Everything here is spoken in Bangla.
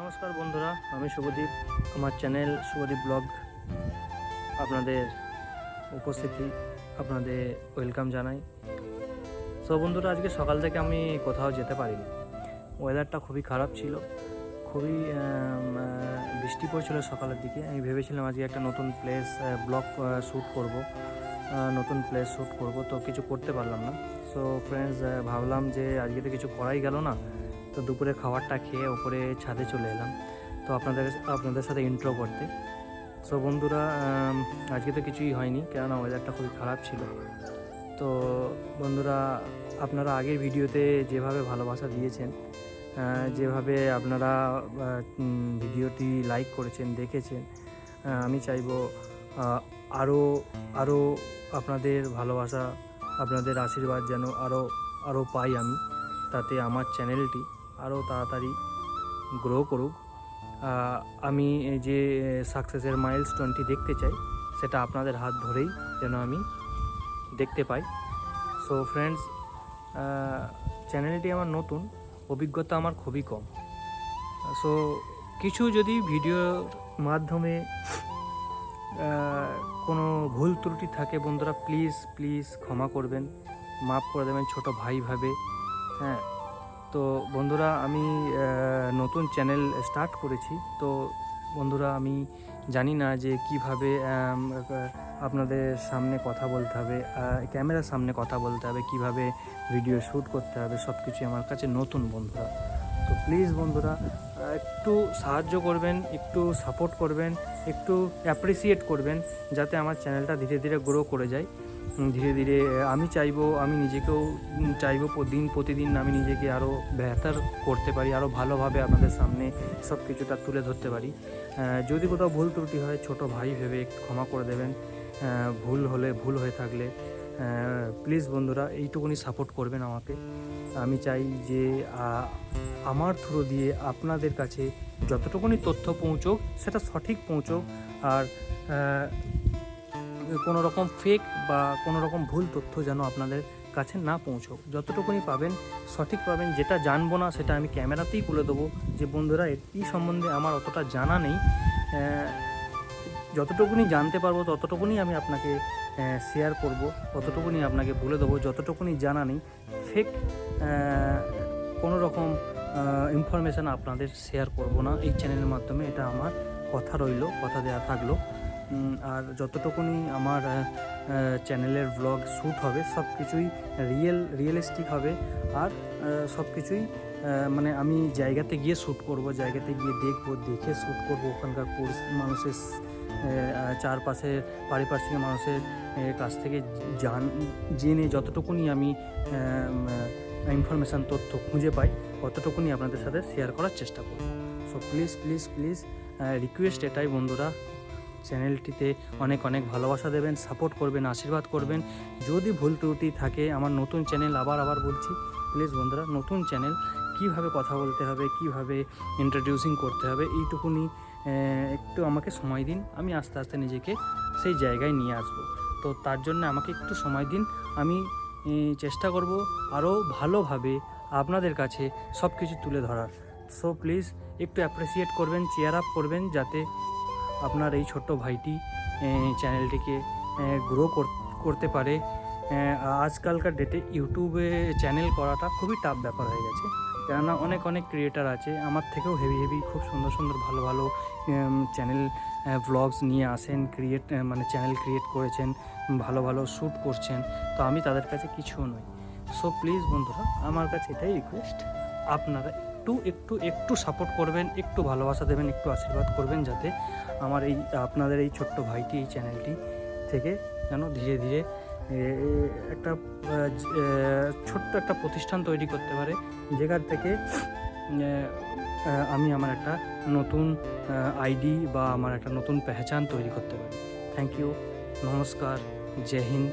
নমস্কার বন্ধুরা, আমি শুভদীপ। আমার চ্যানেল শুভদীপ ব্লগ আপনাদের উপস্থিতি আপনাদের ওয়েলকাম জানাই। সো বন্ধুরা, আজকে সকাল থেকে আমি কোথাও যেতে পারিনি। ওয়েদারটা খুবই খারাপ ছিল, খুবই বৃষ্টি পড়ছিল সকালের দিকে। আমি ভেবেছিলাম আজকে একটা নতুন প্লেস ব্লগ শ্যুট করব, নতুন প্লেস শ্যুট করব, তো কিছু করতে পারলাম না। সো ফ্রেন্ডস, ভাবলাম যে আজকে তো কিছু করাই গেল না, তো দুপুরে খাবারটা খেয়ে উপরে ছাদে চলে এলাম তো আপনাদের সাথে ইন্ট্রো করতে। সো বন্ধুরা, আজকে তো কিছুই হয়নি, কেননা ওয়েদারটা খুবই খারাপ ছিল। তো বন্ধুরা, আপনারা আগের ভিডিওতে যেভাবে ভালোবাসা দিয়েছেন, যেভাবে আপনারা ভিডিওটি লাইক করেছেন, দেখেছেন, আমি চাইবো আরও আরও আপনাদের ভালোবাসা, আপনাদের আশীর্বাদ যেন আরও পাই আমি, তাতে আমার চ্যানেলটি আরও তাড়াতাড়ি গ্রো করুক। আমি যে সাকসেসের মাইলস্টোনটি দেখতে চাই, সেটা আপনাদের হাত ধরেই যেন আমি দেখতে পাই। সো ফ্রেন্ডস, চ্যানেলটি আমার নতুন, অভিজ্ঞতা আমার খুবই কম। সো কিছু যদি ভিডিওর মাধ্যমে কোনো ভুল ত্রুটি থাকে, বন্ধুরা প্লিজ প্লিজ ক্ষমা করবেন, মাফ করে দেবেন ছোট ভাই ভাবে। হ্যাঁ, তো বন্ধুরা, আমি নতুন চ্যানেল স্টার্ট করেছি। তো বন্ধুরা, আমি জানি না যে কিভাবে আপনাদের সামনে কথা বলতে হবে, ক্যামেরার সামনে কথা বলতে হবে, কিভাবে ভিডিও শ্যুট করতে হবে, সব কিছু আমার কাছে নতুন বন্ধুরা। তো প্লিজ বন্ধুরা, একটু সাহায্য করবেন, একটু সাপোর্ট করবেন, একটু অ্যাপ্রিসিয়েট করবেন, যাতে আমার চ্যানেলটা ধীরে ধীরে গ্রো করে যায়। ধীরে ধীরে আমি নিজেকেও চাইবো দিন প্রতিদিন আমি নিজেকে আরও বেহতর করতে পারি, আরও ভালোভাবে আপনাদের সামনে সব কিছুটা তুলে ধরতে পারি। যদি কোথাও ভুল ত্রুটি হয়, ছোট ভাই ভেবে একটু ক্ষমা করে দেবেন। ভুল হয়ে থাকলে প্লিজ বন্ধুরা, এইটুকুনি সাপোর্ট করবেন আমাকে। আমি চাই যে আমার থ্রু দিয়ে আপনাদের কাছে যতটুকুনি তথ্য পৌঁছোক, সেটা সঠিক পৌঁছোক, আর কোনো রকম ফেক বা কোনো রকম ভুল তথ্য যেন আপনাদের কাছে না পৌঁছোক। যতটুকুনি পাবেন সঠিক পাবেন। যেটা জানবো না সেটা আমি ক্যামেরাতেই বলে দেবো যে বন্ধুরা, এই সম্বন্ধে আমার অতটা জানা নেই। যতটুকুনি জানতে পারবো ততটুকুনি আমি আপনাকে শেয়ার করব, ততটুকুনি আপনাকে বলে দেবো। যতটুকুনি জানা নেই, ফেক কোনো রকম ইনফরমেশান আপনাদের শেয়ার করব না এই চ্যানেলের মাধ্যমে। এটা আমার কথা রইল, কথা দেওয়া থাকলো। আর যতটুকুনি আমার চ্যানেলের ব্লগ শ্যুট হবে, সব কিছুই রিয়েলিস্টিক হবে। আর সব কিছুই মানে আমি জায়গাতে গিয়ে শ্যুট করব, জায়গাতে গিয়ে দেখে শ্যুট করব। ওখানকার মানুষের চারপাশের পারিপার্শ্বিক মানুষের কাছ থেকে জেনে যতটুকুনি আমি ইনফরমেশান তথ্য খুঁজে পাই, ততটুকুনি আপনাদের সাথে শেয়ার করার চেষ্টা করব। So please please please request এটাই বন্ধুরা, চ্যানেলটিতে অনেক অনেক ভালোবাসা দেবেন, সাপোর্ট করবেন, আশীর্বাদ করবেন। যদি ভুল ত্রুটি থাকে, আমার নতুন চ্যানেল, আবার বলছি, প্লিজ বন্ধুরা, নতুন চ্যানেল, কিভাবে কথা বলতে হবে, কিভাবে ইন্ট্রোডিউসিং করতে হবে, এইটুকুনি একটু আমাকে সময় দিন। আমি আস্তে আস্তে নিজেকে সেই জায়গায় নিয়ে আসব। তো তার জন্য আমাকে একটু সময় দিন। আমি চেষ্টা করব আরও ভালোভাবে আপনাদের কাছে সব কিছু তুলে ধরার। সো প্লিজ একটু অ্যাপ্রিসিয়েট করবেন, চেয়ার আপ করবেন, যাতে আপনার এই ছোট্ট ভাইটি চ্যানেলটিকে গ্রো করতে পারে। আজকালকার ডেটে ইউটিউবে চ্যানেল করাটা খুবই টাফ ব্যাপার হয়ে গেছে, কেননা অনেক ক্রিয়েটার আছে আমার থেকেও হেভি খুব সুন্দর ভালো চ্যানেল ভ্লগস নিয়ে আসেন, চ্যানেল ক্রিয়েট করেছেন, ভালো শ্যুট করছেন। তো আমি তাদের কাছে কিছুও নই। সো প্লিজ বন্ধুরা, আমার কাছে এটাই রিকোয়েস্ট, আপনারা একটু সাপোর্ট করবেন, একটু ভালোবাসা দেবেন, একটু আশীর্বাদ করবেন, যাতে আমার আপনাদের এই ছোট্ট ভাইটি এই চ্যানেলটি থেকে যেন ধীরে ধীরে একটা ছোট্ট একটা প্রতিষ্ঠান তৈরি করতে পারে, যেখান থেকে আমি আমার একটা নতুন আইডি বা আমার একটা নতুন পেহচান তৈরি করতে পারি। থ্যাংক ইউ, নমস্কার, জয় হিন্দ।